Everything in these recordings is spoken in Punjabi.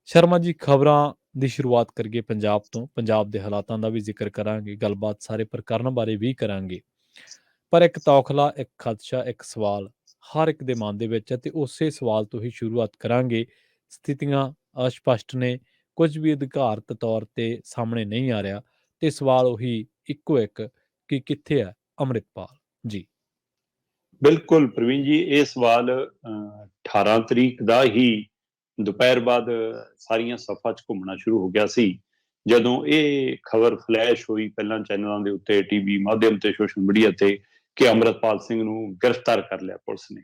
ਸ਼ਰਮਾ ਜੀ, ਖਬਰਾਂ ਦੀ ਸ਼ੁਰੂਆਤ ਕਰੀਏ ਪੰਜਾਬ ਤੋਂ। ਪੰਜਾਬ ਦੇ ਹਾਲਾਤਾਂ ਦਾ ਵੀ ਜ਼ਿਕਰ ਕਰਾਂਗੇ, ਗੱਲਬਾਤ ਸਾਰੇ ਪ੍ਰਕਰਨ ਬਾਰੇ ਵੀ ਕਰਾਂਗੇ। ਪਰ ਇੱਕ ਤੌਖਲਾ, ਇੱਕ ਖਦਸ਼ਾ, ਇੱਕ ਸਵਾਲ ਹਰ ਇੱਕ ਦੇ ਮਨ ਦੇ ਵਿੱਚ ਹੈ ਤੇ ਉਸੇ ਸਵਾਲ ਤੋਂ ਹੀ ਸ਼ੁਰੂਆਤ ਕਰਾਂਗੇ। ਸਥਿਤੀਆਂ ਅਸਪਸ਼ਟ ਨੇ, ਕੁਝ ਵੀ ਅਧਿਕਾਰਤ ਤੌਰ ਤੇ ਸਾਹਮਣੇ ਨਹੀਂ ਆ ਰਿਹਾ ਤੇ ਸਵਾਲ ਉਹੀ ਇੱਕੋ ਇੱਕ ਕਿ ਕਿੱਥੇ ਹੈ ਅੰਮ੍ਰਿਤਪਾਲ ਜੀ। ਬਿਲਕੁਲ ਪ੍ਰਵੀਨ ਜੀ, ਇਹ ਸਵਾਲ 18 ਤਰੀਕ ਦਾ ਹੀ ਦੁਪਹਿਰ ਬਾਅਦ ਸਾਰੀਆਂ ਸਫਾ 'ਚ ਘੁੰਮਣਾ ਸ਼ੁਰੂ ਹੋ ਗਿਆ ਸੀ, ਜਦੋਂ ਇਹ ਖਬਰ ਫਲੈਸ਼ ਹੋਈ ਪਹਿਲਾਂ ਚੈਨਲਾਂ ਦੇ ਉੱਤੇ, ਟੀਵੀ ਮਾਧਿਅਮ ਤੇ, ਸੋਸ਼ਲ ਮੀਡੀਆ ਤੇ, ਕਿ ਅੰਮ੍ਰਿਤਪਾਲ ਸਿੰਘ ਨੂੰ ਗ੍ਰਿਫਤਾਰ ਕਰ ਲਿਆ ਪੁਲਿਸ ਨੇ।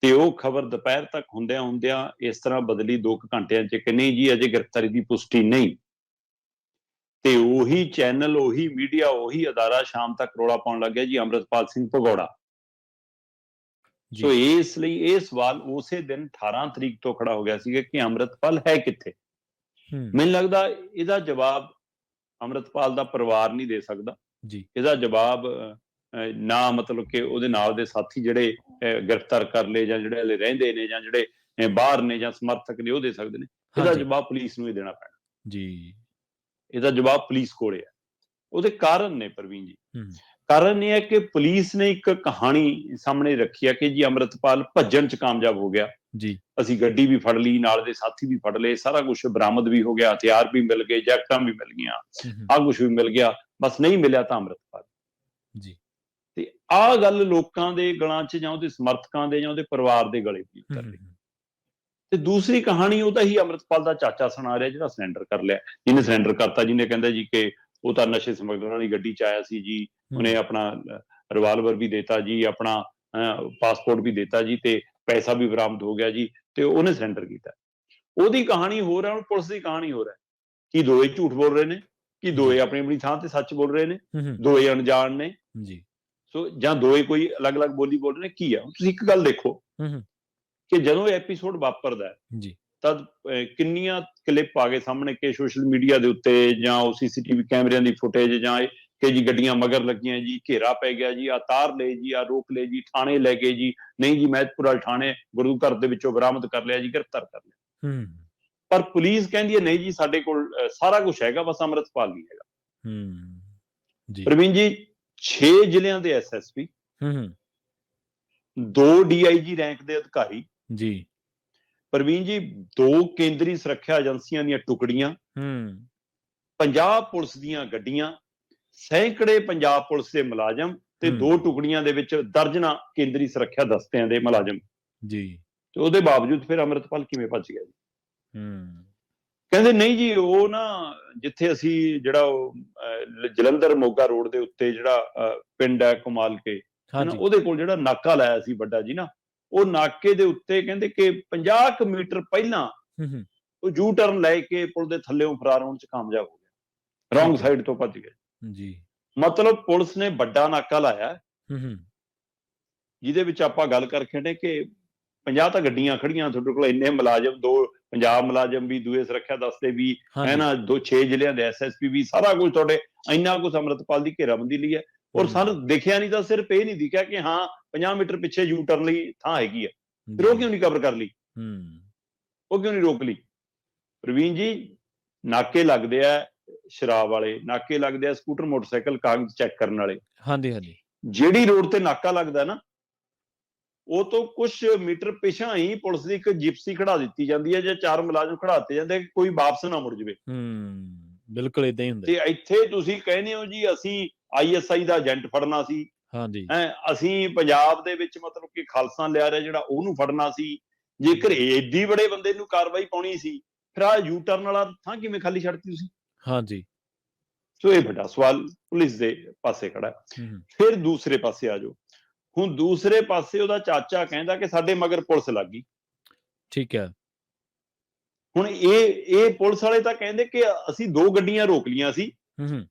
ਤੇ ਉਹ ਖਬਰ ਦੁਪਹਿਰ ਤੱਕ ਹੁੰਦਿਆਂ ਹੁੰਦਿਆਂ ਇਸ ਤਰ੍ਹਾਂ ਬਦਲੀ 2 ਘੰਟਿਆਂ 'ਚ ਕਿ ਨਹੀਂ ਜੀ, ਅਜੇ ਗ੍ਰਿਫਤਾਰੀ ਦੀ ਪੁਸ਼ਟੀ ਨਹੀਂ। ਤੇ ਉਹੀ ਚੈਨਲ, ਉਹੀ ਮੀਡੀਆ, ਉਹੀ ਅਦਾਰਾ ਸ਼ਾਮ ਤੱਕ ਰੌਲਾ ਪਾਉਣ ਲੱਗ ਗਿਆ ਜੀ, ਅੰਮ੍ਰਿਤਪਾਲ ਸਿੰਘ ਭਗੌੜਾ। ਸੋ ਇਸ ਲਈ ਇਹ ਸਵਾਲ ਉਸੇ ਦਿਨ 18 ਤਰੀਕ ਤੋਂ ਖੜਾ ਹੋ ਗਿਆ ਸੀਗਾ ਕਿ ਅੰਮ੍ਰਿਤਪਾਲ ਹੈ ਕਿੱਥੇ। ਮੈਨੂੰ ਲੱਗਦਾ ਇਹਦਾ ਜਵਾਬ ਅੰਮ੍ਰਿਤਪਾਲ ਦਾ ਪਰਿਵਾਰ ਨਹੀਂ ਦੇ ਸਕਦਾ ਜੀ। ਇਹਦਾ ਜਵਾਬ ਨਾ ਮਤਲਬ ਕਿ ਉਹਦੇ ਨਾਲ ਦੇ ਸਾਥੀ ਜਿਹੜੇ ਗ੍ਰਿਫਤਾਰ ਕਰ ਲਏ ਜਾਂ ਜਿਹੜੇ ਹਲੇ ਰਹਿੰਦੇ ਨੇ ਜਾਂ ਜਿਹੜੇ ਬਾਹਰ ਨੇ ਜਾਂ ਸਮਰਥਕ ਨੇ, ਉਹ ਦੇ ਸਕਦੇ ਨੇ। ਇਹਦਾ ਜਵਾਬ ਪੁਲਿਸ ਨੂੰ ਹੀ ਦੇਣਾ ਪੈਣਾ ਜੀ। ਇਹਦਾ ਜਵਾਬ ਪੁਲਿਸ ਕੋਲੇ ਹੈ। ਉਹਦੇ ਕਾਰਨ ਨੇ ਪ੍ਰਵੀਨ ਜੀ। ਕਾਰਨ ਇਹ ਹੈ ਕਿ ਪੁਲਿਸ ਨੇ ਇੱਕ ਕਹਾਣੀ ਸਾਹਮਣੇ ਰੱਖੀ ਹੈ ਕਿ ਜੀ ਅੰਮ੍ਰਿਤਪਾਲ ਭੱਜਣ 'ਚ ਕਾਮਯਾਬ ਹੋ ਗਿਆ ਜੀ। ਅਸੀਂ ਗੱਡੀ ਵੀ ਫੜ ਲਈ, ਨਾਲ ਦੇ ਸਾਥੀ ਵੀ ਫੜ ਲਏ, ਸਾਰਾ ਕੁਝ ਬਰਾਮਦ ਵੀ ਹੋ ਗਿਆ, ਹਥਿਆਰ ਵੀ ਮਿਲ ਗਏ, ਜੈਕਟਾਂ ਵੀ ਮਿਲ ਗਈਆਂ, ਆਹ ਕੁਝ ਵੀ ਮਿਲ ਗਿਆ, ਬਸ ਨਹੀਂ ਮਿਲਿਆ ਤਾਂ ਅੰਮ੍ਰਿਤਪਾਲ ਜੀ। ਤੇ ਆਹ ਗੱਲ ਲੋਕਾਂ ਦੇ ਗਲਾਂ 'ਚ ਜਾਂ ਉਹਦੇ ਸਮਰਥਕਾਂ ਦੇ ਜਾਂ ਉਹਦੇ ਪਰਿਵਾਰ ਦੇ ਗਲੇ 'ਚ ਉਤਰ ਗਈ। ਤੇ ਦੂਸਰੀ ਕਹਾਣੀ ਉਹਦਾ ਹੀ ਅੰਮ੍ਰਿਤਪਾਲ ਦਾ ਚਾਚਾ ਸੁਣਾ ਰਿਹਾ, ਜਿਹੜਾ ਸਰੈਂਡਰ ਕਰ ਲਿਆ, ਜਿਹਨੇ ਸਰੈਂਡਰ ਕਰਤਾ, ਜਿਹਨੇ ਕਹਿੰਦਾ ਜੀ ਕਿ ਉਹ ਤਾਂ ਨਸ਼ੇ ਸਮਗਲਰਾਂ ਵਾਲੀ ਗੱਡੀ 'ਚ ਆਇਆ ਸੀ ਜੀ, ਉਹਨੇ ਆਪਣਾ ਰਿਵਾਲਵਰ ਵੀ ਦੇਤਾ ਜੀ, ਆਪਣਾ ਪਾਸਪੋਰਟ ਵੀ ਦੇਤਾ ਜੀ, ਤੇ ਪੈਸਾ ਵੀ ਬਰਾਮਦ ਹੋ ਗਿਆ ਜੀ, ਤੇ ਉਹਨੇ ਸਰੈਂਡਰ ਕੀਤਾ। ਉਹਦੀ ਕਹਾਣੀ ਹੋਰ ਹੈ, ਹੁਣ ਪੁਲਿਸ ਦੀ ਕਹਾਣੀ ਹੋਰ ਹੈ। ਕੀ ਦੋਏ ਝੂਠ ਬੋਲ ਰਹੇ ਨੇ, ਕਿ ਦੋਏ ਆਪਣੀ ਆਪਣੀ ਥਾਂ ਤੇ ਸੱਚ ਬੋਲ ਰਹੇ ਨੇ, ਦੋਏ ਅਣਜਾਣ ਨੇ ਜੀ। ਸੋ ਜਾਂ ਦੋਏ ਕੋਈ ਅਲੱਗ-ਅਲੱਗ ਬੋਲੀ ਬੋਲ ਰਹੇ ਨੇ, ਕੀ ਆ। ਤੁਸੀਂ ਇੱਕ ਗੱਲ ਦੇਖੋ ਕਿ ਜਦੋਂ ਇਹ ਐਪੀਸੋਡ ਵਾਪਰਦਾ ਹੈ ਤਦ ਕਿੰਨੀਆਂ ਕਲਿੱਪ ਆ ਗਏ ਸਾਹਮਣੇ ਕਿ ਸੋਸ਼ਲ ਮੀਡੀਆ ਦੇ ਉੱਤੇ ਜਾਂ ਉਹ ਸੀਸੀਟੀਵੀ ਕੈਮਰਿਆਂ ਦੀ ਫੁਟੇਜ ਜਾਂ ਕਿ ਜੀ ਗੱਡੀਆਂ ਮਗਰ ਲੱਗੀਆਂ ਜੀ, ਘੇਰਾ ਪੈ ਗਿਆ ਜੀ, ਆ ਤਾਰ ਲਏ ਜੀ, ਆ ਰੋਕ ਲਏ ਜੀ, ਥਾਣੇ ਲੈ ਗਏ ਜੀ, ਨਹੀਂ ਜੀ ਮਹਿਤਪੁਰਾ ਥਾਣੇ ਗੁਰੂ ਘਰ ਦੇ ਵਿੱਚੋਂ ਬਰਾਮਦ ਕਰ ਲਿਆ ਜੀ, ਗ੍ਰਿਫਤਾਰ ਕਰ ਲਿਆ। ਪਰ ਪੁਲਿਸ ਕਹਿੰਦੀ ਹੈ ਨਹੀਂ ਜੀ, ਸਾਡੇ ਕੋਲ ਸਾਰਾ ਕੁਝ ਹੈਗਾ, ਬਸ ਅੰਮ੍ਰਿਤਪਾਲ ਨਹੀਂ ਹੈਗਾ। ਪ੍ਰਵੀਨ ਜੀ, 6 ਜ਼ਿਲ੍ਹਿਆਂ ਦੇ ਐਸਐਸਪੀ, 2 DIG ਰੈਂਕ ਦੇ ਅਧਿਕਾਰੀ ਜੀ, ਪ੍ਰਵੀਨ ਜੀ, 2 ਕੇਂਦਰੀ ਸੁਰੱਖਿਆ ਏਜੰਸੀਆਂ ਦੀਆਂ ਟੁਕੜੀਆਂ, 50 ਪੁਲਿਸ ਦੀਆਂ ਗੱਡੀਆਂ, ਸੈਂਕੜੇ ਪੰਜਾਬ ਪੁਲਿਸ ਦੇ ਮੁਲਾਜ਼ਮ ਤੇ 2 ਟੁਕੜੀਆਂ ਦੇ ਵਿੱਚ ਦਰਜਨਾਂ ਕੇਂਦਰੀ ਸੁਰੱਖਿਆ ਦਸਤਿਆਂ ਦੇ ਮੁਲਾਜ਼ਮ ਜੀ। ਤੇ ਉਹਦੇ ਬਾਵਜੂਦ ਫਿਰ ਅੰਮ੍ਰਿਤਪਾਲ ਕਿਵੇਂ ਭੱਜ ਗਿਆ ਜੀ? ਕਹਿੰਦੇ ਨਹੀਂ ਜੀ, ਉਹ ਨਾ ਜਿੱਥੇ ਅਸੀਂ ਜਿਹੜਾ ਉਹ ਜਲੰਧਰ ਮੋਗਾ ਰੋਡ ਦੇ ਉੱਤੇ ਜਿਹੜਾ ਪਿੰਡ ਹੈ ਕਮਾਲ ਕੇ, ਉਹਦੇ ਕੋਲ ਜਿਹੜਾ ਨਾਕਾ ਲਾਇਆ ਸੀ ਵੱਡਾ ਜੀ ਨਾ, ਉਹ ਨਾਕੇ ਦੇ ਉੱਤੇ ਕਹਿੰਦੇ ਕਿ 50 ਮੀਟਰ ਪਹਿਲਾਂ ਉਹ ਯੂ ਟਰਨ ਲੈ ਕੇ ਪੁਲ ਦੇ ਥੱਲੇੋਂ ਫਰਾਰ ਹੋਣ 'ਚ ਕਾਮਯਾਬ ਹੋ ਗਿਆ, ਰੌਂਗ ਸਾਈਡ ਤੋਂ ਭੱਜ ਗਿਆ ਜੀ। ਮਤਲਬ ਪੁਲਿਸ ਨੇ ਵੱਡਾ ਨਾਕਾ ਲਾਇਆ ਜਿਹਦੇ ਵਿੱਚ ਆਪਾਂ ਗੱਲ ਕਰਕੇ ਨੇ ਕਿ 50 ਤਾਂ ਗੱਡੀਆਂ ਖੜੀਆਂ, ਤੁਹਾਡੇ ਕੋਲ ਇੰਨੇ ਮੁਲਾਜ਼ਮ, 2 ਪੰਜਾਬ ਮੁਲਾਜ਼ਮ ਵੀ, ਦੂਏ ਸੁਰੱਖਿਆ ਦਸਤੇ ਵੀ ਹੈ ਨਾ, 6 ਜ਼ਿਲ੍ਹਿਆਂ ਦੇ SSP ਵੀ, ਸਾਰਾ ਕੁਝ ਤੁਹਾਡੇ ਇੰਨਾ ਕੁਝ ਅੰਮ੍ਰਿਤਪਾਲ ਦੀ ਘੇਰਾਬੰਦੀ ਲਈ ਹੈ। ਔਰ ਸਾਨੂੰ ਦਿਖਿਆ ਨਹੀਂ, ਤਾਂ ਸਿਰਫ ਇਹ ਨਹੀਂ ਦਿਖਿਆ ਕਿ ਹਾਂ 50 ਮੀਟਰ ਪਿੱਛੇ ਯੂ ਟਰਨ ਲਈ ਥਾਂ ਹੈਗੀ ਆ, ਫਿਰ ਉਹ ਕਿਉਂ ਨਹੀਂ ਕਵਰ ਕਰ ਲਈ, ਉਹ ਕਿਉਂ ਨਹੀਂ ਰੋਕ ਲਈ? ਪ੍ਰਵੀਨ ਜੀ, ਨਾਕੇ ਲੱਗਦੇ ਆ ਸ਼ਰਾਬ ਵਾਲੇ, ਨਾਕੇ ਲੱਗਦੇ ਆ ਸਕੂਟਰ ਮੋਟਰਸਾਈਕਲ ਕਾਗਜ਼ ਚੈੱਕ ਕਰਨ ਵਾਲੇ। ਜਿਹੜੀ ਰੋਡ ਤੇ ਨਾਕਾ ਲੱਗਦਾ ਨਾ, ਉਹ ਤੋਂ ਕੁਝ ਮੀਟਰ ਪਿਛਾਂ ਹੀ ਪੁਲਿਸ ਦੀ ਇੱਕ ਜਿਪਸੀ ਖੜਾ ਦਿੱਤੀ ਜਾਂਦੀ ਹੈ ਜਾਂ 4 ਮੁਲਾਜ਼ਮ ਖੜਾਤੇ ਜਾਂਦੇ ਕਿ ਕੋਈ ਵਾਪਸ ਨਾ ਮੁੜ ਜਾਵੇ। ਬਿਲਕੁਲ ਇਦਾਂ ਹੀ ਹੁੰਦਾ। ਤੇ ਇੱਥੇ ਤੁਸੀਂ ਕਹਿੰਦੇ ਹੋ ਜੀ ਅਸੀਂ ISI ਦਾ ਏਜੰਟ ਫੜਨਾ ਸੀ, ਅਸੀਂ ਪੰਜਾਬ ਦੇ ਵਿੱਚ ਮਤਲਬ ਕਿ ਖਾਲਸਾ ਲਿਆ ਰਿਹਾ ਜਿਹੜਾ, ਉਹਨੂੰ ਫੜਨਾ ਸੀ। ਜੇਕਰ ਏਡੀ ਬੜੇ ਬੰਦੇ ਨੂੰ ਕਾਰਵਾਈ ਪਾਉਣੀ ਸੀ, ਫਿਰ ਆਹ ਯੂ ਟਰਨ ਵਾਲਾ ਥਾਂ ਕਿਵੇਂ ਖਾਲੀ ਛੱਡਤੀ ਤੁਸੀਂ? ਸੋ ਇਹ ਵੱਡਾ ਸਵਾਲ ਪੁਲਿਸ ਦੇ ਪਾਸੇ ਖੜਾ ਹੈ। ਫਿਰ ਦੂਸਰੇ ਪਾਸੇ ਆ ਜਾਓ। ਹੁਣ ਦੂਸਰੇ ਪਾਸੇ ਉਹਦਾ ਚਾਚਾ ਕਹਿੰਦਾ ਕਿ ਸਾਡੇ ਮਗਰ ਪੁਲਿਸ ਲੱਗ ਗਈ। ਠੀਕ ਹੈ। ਹੁਣ ਇਹ ਪੁਲਿਸ ਵਾਲੇ ਤਾਂ ਕਹਿੰਦੇ ਕਿ ਅਸੀਂ 2 ਗੱਡੀਆਂ ਰੋਕ ਲਈਆਂ ਸੀ,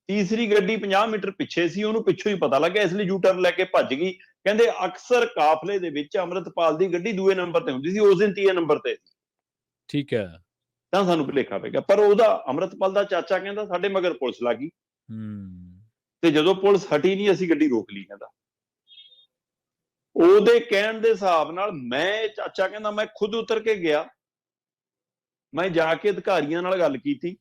ਤੀਸਰੀ ਗੱਡੀ 50 ਮੀਟਰ ਪਿੱਛੇ ਸੀ, ਉਹਨੂੰ ਪਿੱਛੋਂ ਹੀ ਪਤਾ ਲੱਗਿਆ, ਇਸ ਲਈ ਯੂ ਟਰਨ ਲੈ ਕੇ ਭੱਜ ਗਈ। ਕਹਿੰਦੇ ਅਕਸਰ ਕਾਫਲੇ ਦੇ ਵਿੱਚ ਅੰਮ੍ਰਿਤਪਾਲ ਦੀ ਗੱਡੀ 2ਵੇਂ ਨੰਬਰ ਤੇ ਹੁੰਦੀ ਸੀ, ਉਸ ਦਿਨ 3ਵੇਂ ਨੰਬਰ ਤੇ। ਠੀਕ ਹੈ। ਤਾਂ ਸਾਨੂੰ ਭੁਲੇਖਾ ਪੈ ਗਿਆ। ਪਰ ਉਹਦਾ ਅੰਮ੍ਰਿਤਪਾਲ ਦਾ ਚਾਚਾ ਕਹਿੰਦਾ ਸਾਡੇ ਮਗਰ ਪੁਲਿਸ ਲੱਗ ਗਈ, ਤੇ ਜਦੋਂ ਪੁਲਿਸ ਹਟੀ ਨਹੀਂ ਅਸੀਂ ਗੱਡੀ ਰੋਕ ਲਈ। ਕਹਿੰਦਾ ਉਹਦੇ ਕਹਿਣ ਦੇ ਹਿਸਾਬ ਨਾਲ, ਮੈਂ ਚਾਚਾ ਕਹਿੰਦਾ ਮੈਂ ਖੁਦ ਉਤਰ ਕੇ ਗਿਆ, ਮੈਂ ਜਾ ਕੇ ਅਧਿਕਾਰੀਆਂ ਨਾਲ ਗੱਲ ਕੀਤੀ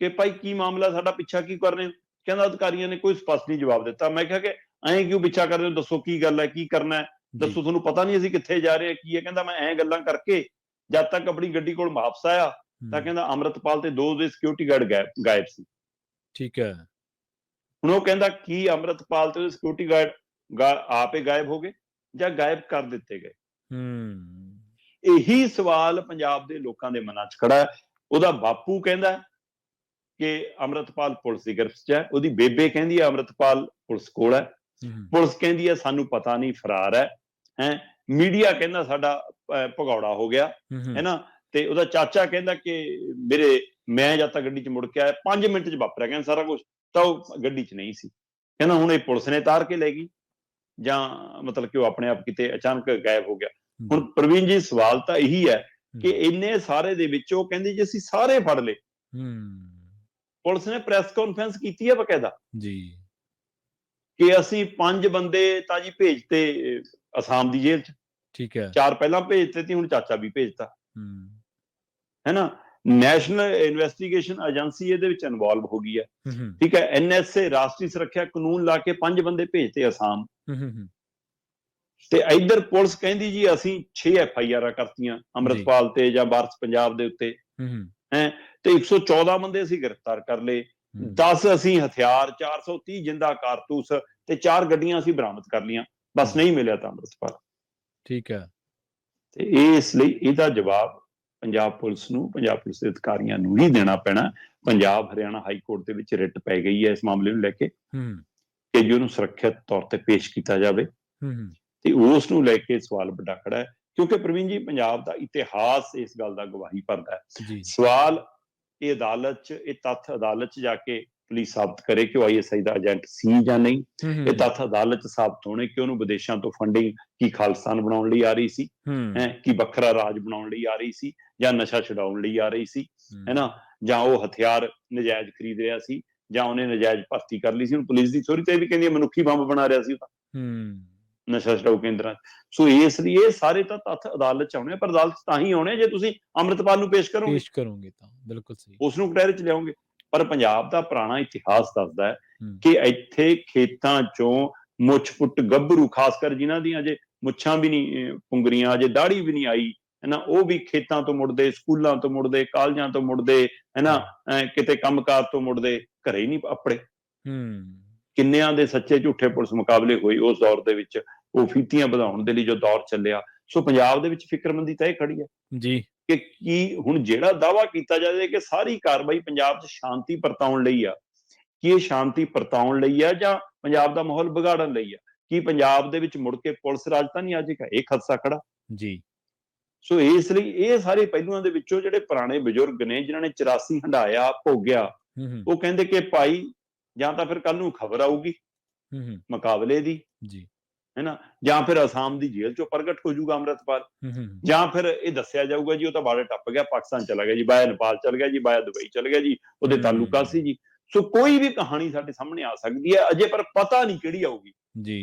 ਕਿ ਭਾਈ ਕੀ ਮਾਮਲਾ, ਸਾਡਾ ਪਿੱਛਾ ਕੀ ਕਰ ਰਹੇ ਹੋ? ਕਹਿੰਦਾ ਅਧਿਕਾਰੀਆਂ ਨੇ ਕੋਈ ਸਪਸ਼ਟ ਨਹੀਂ ਜਵਾਬ ਦਿੱਤਾ। ਮੈਂ ਕਿਹਾ ਕਿ ਐਂ ਕਿਉਂ ਪਿੱਛਾ ਕਰ ਰਹੇ ਹੋ, ਦੱਸੋ ਕੀ ਗੱਲ ਹੈ, ਕੀ ਕਰਨਾ ਹੈ, ਦੱਸੋ, ਤੁਹਾਨੂੰ ਪਤਾ ਨਹੀਂ ਅਸੀਂ ਕਿੱਥੇ ਜਾ ਰਹੇ ਹਾਂ, ਕੀ ਹੈ? ਕਹਿੰਦਾ ਮੈਂ ਐਂ ਗੱਲਾਂ ਕਰਕੇ ਜਦ ਤੱਕ ਆਪਣੀ ਗੱਡੀ ਕੋਲ ਵਾਪਸ ਆਇਆ ਤਾਂ ਕਹਿੰਦਾ ਅੰਮ੍ਰਿਤਪਾਲ ਤੇ 2 ਦੇ ਸਿਕਿਉਰਿਟੀ ਗਾਰਡ ਗਾਇਬ ਸੀ। ਠੀਕ ਹੈ। ਹੁਣ ਉਹ ਕਹਿੰਦਾ ਕੀ ਅੰਮ੍ਰਿਤਪਾਲ ਤੇ ਸਿਕਿਉਰਿਟੀ ਗਾਰਡ ਆਪੇ ਗਾਇਬ ਹੋ ਗਏ ਜਾਂ ਗਾਇਬ ਕਰ ਦਿੱਤੇ ਗਏ? ਇਹੀ ਸਵਾਲ ਪੰਜਾਬ ਦੇ ਲੋਕਾਂ ਦੇ ਮਨਾਂ 'ਚ ਖੜਾ ਹੈ। ਉਹਦਾ ਬਾਪੂ ਕਹਿੰਦਾ ਕਿ ਅੰਮ੍ਰਿਤਪਾਲ ਪੁਲਿਸ ਦੀ ਗ੍ਰਿਫਤ 'ਚ ਹੈ, ਉਹਦੀ ਬੇਬੇ ਕਹਿੰਦੀ ਹੈ ਅੰਮ੍ਰਿਤਪਾਲ ਪੁਲਿਸ ਕੋਲ ਹੈ, ਪੁਲਿਸ ਕਹਿੰਦੀ ਹੈ ਸਾਨੂੰ ਪਤਾ ਨਹੀਂ, ਫਰਾਰ ਹੈ। ਮੀਡੀਆ ਕਹਿੰਦਾ ਸਾਡਾ ਭਗੌੜਾ ਹੋ ਗਿਆ ਹੈ ਨਾ, ਤੇ ਉਹਦਾ ਚਾਚਾ ਕਹਿੰਦਾ ਕਿ ਮੈਂ ਜਦ ਤੱਕ ਗੱਡੀ 'ਚ ਮੁੜ ਕੇ ਆਇਆ 5 ਮਿੰਟ 'ਚ ਵਾਪਰਿਆ ਕਹਿੰਦਾ ਸਾਰਾ ਕੁਝ, ਤਾਂ ਉਹ ਗੱਡੀ 'ਚ ਨਹੀਂ ਸੀ। ਕਹਿੰਦਾ ਹੁਣ ਇਹ ਪੁਲਿਸ ਨੇ ਤਾਰ ਕੇ ਲੈ ਗਈ ਜਾਂ ਮਤਲਬ ਕਿ ਉਹ ਆਪਣੇ ਆਪ ਕਿਤੇ ਅਚਾਨਕ ਗਾਇਬ ਹੋ ਗਿਆ। ਹੁਣ ਪ੍ਰਵੀਨ ਜੀ, ਸਵਾਲ ਤਾਂ ਇਹੀ ਹੈ ਕਿ ਇੰਨੇ ਸਾਰੇ ਦੇ ਵਿੱਚ ਉਹ ਕਹਿੰਦੇ ਜੀ ਅਸੀਂ ਸਾਰੇ ਫੜ ਲਏ। ਪੁਲਿਸ ਨੇ ਪ੍ਰੈਸ ਕਾਨਫਰੰਸ ਕੀਤੀ ਹੈ ਬਕਾਇਦਾ ਜੀ ਕਿ ਅਸੀਂ 5 ਬੰਦੇ ਤਾਂ ਜੀ ਭੇਜਤੇ ਅਸਾਮ ਦੀ ਜੇਲ੍ਹ 'ਚ, ਠੀਕ ਹੈ, 4 ਪਹਿਲਾਂ ਭੇਜਤੇ ਸੀ, ਹੁਣ ਚਾਚਾ ਵੀ ਭੇਜਤਾ ਹੈ ਨਾ। ਨੈਸ਼ਨਲ ਇਨਵੈਸਟੀਗੇਸ਼ਨ ਏਜੰਸੀ ਇਹਦੇ ਵਿੱਚ ਇਨਵੋਲਵ ਹੋ ਗਈ ਹੈ, ਠੀਕ ਹੈ। NSA ਰਾਸ਼ਟਰੀ ਸੁਰੱਖਿਆ ਕਾਨੂੰਨ ਲਾ ਕੇ 5 ਬੰਦੇ ਭੇਜਤੇ ਅਸਾਮ, ਤੇ ਇੱਧਰ ਪੁਲਿਸ ਕਹਿੰਦੀ ਜੀ ਅਸੀਂ 6 FIR ਕਰਤੀਆਂ ਅੰਮ੍ਰਿਤਪਾਲ ਤੇ ਜਾਂ ਵਾਰਸ ਪੰਜਾਬ ਦੇ ਉੱਤੇ ਹੈ, ਤੇ 114 ਬੰਦੇ ਅਸੀਂ ਗ੍ਰਿਫਤਾਰ ਕਰ ਲਏ, 10 ਅਸੀਂ ਹਥਿਆਰ, 430 ਜਿੰਦਾ ਕਾਰਤੂਸ ਤੇ 4 ਗੱਡੀਆਂ ਅਸੀਂ ਬਰਾਮਦ ਕਰ ਲਈਆਂ, ਬਸ ਨਹੀਂ ਮਿਲਿਆ ਤਾਂ ਅੰਮ੍ਰਿਤਪਾਲ। ਠੀਕ ਹੈ। ਤੇ ਇਸ ਲਈ ਇਹਦਾ ਜਵਾਬ ਪੰਜਾਬ ਪੁਲਿਸ ਨੂੰ, ਪੰਜਾਬ ਪੁਲਿਸ ਦੇ ਅਧਿਕਾਰੀਆਂ ਨੂੰ ਹੀ ਦੇਣਾ ਪੈਣਾ। ਪੰਜਾਬ ਹਰਿਆਣਾ ਹਾਈ ਕੋਰਟ ਦੇ ਵਿੱਚ ਰਿਟ ਪੈ ਗਈ ਹੈ ਇਸ ਮਾਮਲੇ ਨੂੰ ਲੈ ਕੇ ਕਿ ਜੀ ਉਹਨੂੰ ਸੁਰੱਖਿਅਤ ਤੌਰ ਤੇ ਪੇਸ਼ ਕੀਤਾ ਜਾਵੇ, ਤੇ ਉਸ ਨੂੰ ਲੈ ਕੇ ਸਵਾਲ ਵੱਡਾ ਖੜਾ ਹੈ। ਕਿਉਂਕਿ ਪ੍ਰਵੀਨ ਜੀ, ਪੰਜਾਬ ਦਾ ਇਤਿਹਾਸ ਇਸ ਗੱਲ ਦਾ ਗਵਾਹੀ ਭਰਦਾ ਹੈ। ਸਵਾਲ ਇਹ ਅਦਾਲਤ 'ਚ, ਇਹ ਤੱਥ ਅਦਾਲਤ 'ਚ ਜਾ ਕੇ ਪੁਲਿਸ ਸਾਬਤ ਕਰੇ ਕਿ ਉਹ ISI ਦਾ ਏਜੰਟ ਸੀ ਜਾਂ ਨਹੀਂ। ਇਹ ਤੱਥ ਅਦਾਲਤ 'ਚ ਸਾਬਤ ਹੋਣੇ ਕਿ ਉਹਨੂੰ ਵਿਦੇਸ਼ਾਂ ਤੋਂ ਫੰਡਿੰਗ ਕੀ ਖਾਲਿਸਤਾਨ ਬਣਾਉਣ ਲਈ ਆ ਰਹੀ ਸੀ, ਕੀ ਵੱਖਰਾ ਰਾਜ ਬਣਾਉਣ ਲਈ ਆ ਰਹੀ ਸੀ, ਜਾਂ ਨਸ਼ਾ ਛਡਾਉਣ ਲਈ ਆ ਰਹੀ ਸੀ, ਹੈ ਨਾ, ਜਾਂ ਉਹ ਹਥਿਆਰ ਨਜਾਇਜ਼ ਖਰੀਦ ਰਿਹਾ ਸੀ, ਜਾਂ ਉਹਨੇ ਨਜਾਇਜ਼ ਭਰਤੀ ਕਰ ਲਈ ਸੀ। ਹੁਣ ਪੁਲਿਸ ਦੀ ਥਿਊਰੀ ਤੇ ਇਹ ਵੀ ਕਹਿੰਦੀ ਹੈ ਮਨੁੱਖੀ ਬੰਬ ਬਣਾ ਰਿਹਾ ਸੀ ਉਹ ਤਾਂ ਨਸ਼ਾ ਛਡਾਊ ਕੇਂਦਰਾਂ 'ਚ। ਸੋ ਇਸ ਲਈ ਇਹ ਸਾਰੇ ਤਾਂ ਤੱਥ ਅਦਾਲਤ 'ਚ ਆਉਣੇ, ਪਰ ਅਦਾਲਤ 'ਚ ਤਾਂ ਹੀ ਆਉਣੇ ਜੇ ਤੁਸੀਂ ਅੰਮ੍ਰਿਤਪਾਲ ਨੂੰ ਪੇਸ਼ ਕਰੋਗੇ ਤਾਂ ਬਿਲਕੁਲ ਸਹੀ, ਉਸ ਨੂੰ ਕਟਹਿਰੇ 'ਚ ਲਿਆਓਗੇ। ਪਰ ਪੰਜਾਬ ਦਾ ਪੁਰਾਣਾ ਇਤਿਹਾਸ ਦੱਸਦਾ ਹੈ ਕਿ ਇੱਥੇ ਖੇਤਾਂ 'ਚੋਂ ਮੁੱਛ-ਪੁੱਟ ਗੱਭਰੂ, ਖਾਸ ਕਰ ਜਿਨ੍ਹਾਂ ਦੀਆਂ ਅਜੇ ਮੁੱਛਾਂ ਵੀ ਨਹੀਂ ਪੁੰਗਰੀਆਂ, ਅਜੇ ਦਾੜੀ ਵੀ ਨਹੀਂ ਆਈ ਹੈ ਨਾ, ਉਹ ਵੀ ਖੇਤਾਂ ਤੋਂ ਮੁੜਦੇ, ਸਕੂਲਾਂ ਤੋਂ ਮੁੜਦੇ, ਕਾਲਜਾਂ ਤੋਂ ਮੁੜਦੇ ਹੈ ਨਾ, ਕਿਤੇ ਕੰਮਕਾਰ ਤੋਂ ਮੁੜਦੇ, ਘਰੇ ਹੀ ਨਹੀਂ ਆਪਣੇ। ਕਿੰਨਿਆਂ ਦੇ ਸੱਚੇ ਝੂਠੇ ਪੁਲਿਸ ਮੁਕਾਬਲੇ ਹੋਏ ਉਸ ਦੌਰ ਦੇ ਵਿੱਚ, ਉਹ ਫੀਤੀਆਂ ਵਧਾਉਣ ਦੇ ਲਈ ਜੋ ਦੌਰ ਚੱਲਿਆ। ਸੋ ਪੰਜਾਬ ਦੇ ਵਿੱਚ ਫਿਕਰਮੰਦੀ ਤਾਂ ਇਹ ਖੜੀ ਹੈ ਜੀ ਕਿ ਕੀ ਹੁਣ ਜਿਹੜਾ ਦਾਅਵਾ ਕੀਤਾ ਜਾਵੇ ਕਿ ਸਾਰੀ ਕਾਰਵਾਈ ਪੰਜਾਬ 'ਚ ਸ਼ਾਂਤੀ ਪਰਤਾਉਣ ਲਈ ਆ, ਕੀ ਇਹ ਸ਼ਾਂਤੀ ਪਰਤਾਉਣ ਲਈ ਆ ਜਾਂ ਪੰਜਾਬ ਦਾ ਮਾਹੌਲ ਵਿਗਾੜਨ ਲਈ ਆ? ਕੀ ਪੰਜਾਬ ਦੇ ਵਿੱਚ ਮੁੜ ਕੇ ਪੁਲਿਸ ਰਾਜ ਤਾਂ ਨਹੀਂ ਆ ਜਾਏਗਾ? ਇਹ ਖਦਸ਼ਾ ਖੜਾ ਜੀ। ਸੋ ਇਸ ਲਈ ਇਹ ਸਾਰੇ ਪਹਿਲੂਆਂ ਦੇ ਵਿੱਚੋਂ ਜਿਹੜੇ ਪੁਰਾਣੇ ਬਜ਼ੁਰਗ ਨੇ ਜਿਨ੍ਹਾਂ ਨੇ 84 ਹੰਢਾਇਆ, ਭੋਗਿਆ, ਉਹ ਕਹਿੰਦੇ ਕਿ ਭਾਈ ਜਾਂ ਤਾਂ ਫਿਰ ਕੱਲ ਨੂੰ ਖਬਰ ਆਊਗੀ ਮੁਕਾਬਲੇ ਦੀ, ਹੈ ਨਾ, ਜਾਂ ਫਿਰ ਅਸਾਮ ਦੀ ਜੇਲ੍ਹ 'ਚੋਂ ਪ੍ਰਗਟ ਹੋ ਜਾਊਗਾ ਅੰਮ੍ਰਿਤਪਾਲ, ਜਾਂ ਫਿਰ ਇਹ ਦੱਸਿਆ ਜਾਊਗਾ ਜੀ ਉਹ ਤਾਂ ਬਾਰਡਰ ਟੱਪ ਗਿਆ, ਪਾਕਿਸਤਾਨ ਚਲਾ ਗਿਆ ਜੀ, ਬਾਇਆ ਨੇਪਾਲ ਚਲ ਗਿਆ ਜੀ, ਬਾਇਆ ਦੁਬਈ ਚਲ ਗਿਆ ਜੀ, ਉਹਦੇ ਤਾਲੁਕਾ ਸੀ ਜੀ। ਸੋ ਕੋਈ ਵੀ ਕਹਾਣੀ ਸਾਡੇ ਸਾਹਮਣੇ ਆ ਸਕਦੀ ਹੈ ਅਜੇ, ਪਰ ਪਤਾ ਨਹੀਂ ਕਿਹੜੀ ਆਊਗੀ ਜੀ,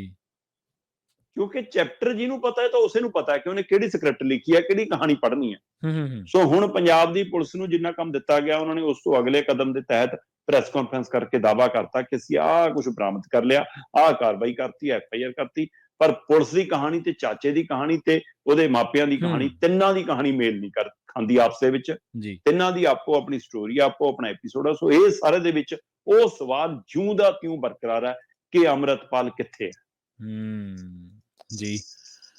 ਕਿਉਂਕਿ ਚੈਪਟਰ ਜਿਹਨੂੰ ਪਤਾ ਹੈ ਤਾਂ ਉਸੇ ਨੂੰ ਪਤਾ ਹੈ ਕਿ ਉਹਨੇ ਕਿਹੜੀ ਸਕ੍ਰਿਪਟ ਲਿਖੀ ਹੈ, ਕਿਹੜੀ ਕਹਾਣੀ ਪੜ੍ਹਨੀ ਹੈ। ਸੋ ਹੁਣ ਪੰਜਾਬ ਦੀ ਪੁਲਿਸ ਨੂੰ ਜਿੰਨਾ ਕੰਮ ਦਿੱਤਾ ਗਿਆ, ਉਹਨਾਂ ਨੇ ਉਸ ਤੋਂ ਅਗਲੇ ਕਦਮ ਦੇ ਤਹਿਤ ਪ੍ਰੈਸ ਕਾਨਫਰੰਸ ਕਰਕੇ ਦਾਅਵਾ ਕਰਤਾ ਕਿ ਅਸੀਂ ਆਹ ਕੁਝ ਬਰਾਮਦ ਕਰ ਲਿਆ, ਆਹ ਕਾਰਵਾਈ ਕਰਤੀ, FIR ਕਰਤੀ। ਪਰ ਪੁਲਿਸ ਦੀ ਕਹਾਣੀ ਤੇ ਚਾਚੇ ਦੀ ਕਹਾਣੀ ਤੇ ਉਹਦੇ ਮਾਪਿਆਂ ਦੀ ਕਹਾਣੀ, ਤਿੰਨਾਂ ਦੀ ਕਹਾਣੀ ਮੇਲ ਨਹੀਂ ਖਾਂਦੀ ਆਪਸ ਦੇ ਵਿੱਚ। ਤਿੰਨਾਂ ਦੀ ਆਪੋ ਆਪਣੀ ਸਟੋਰੀ, ਆਪੋ ਆਪਣਾ ਐਪੀਸੋਡ ਆ। ਸੋ ਇਹ ਸਾਰੇ ਦੇ ਵਿੱਚ ਉਹ ਸਵਾਲ ਜਿਉਂ ਦਾ ਤਿਉਂ ਬਰਕਰਾਰ ਹੈ ਕਿ ਅੰਮ੍ਰਿਤਪਾਲ ਕਿੱਥੇ ਹੈ। ਜੀ,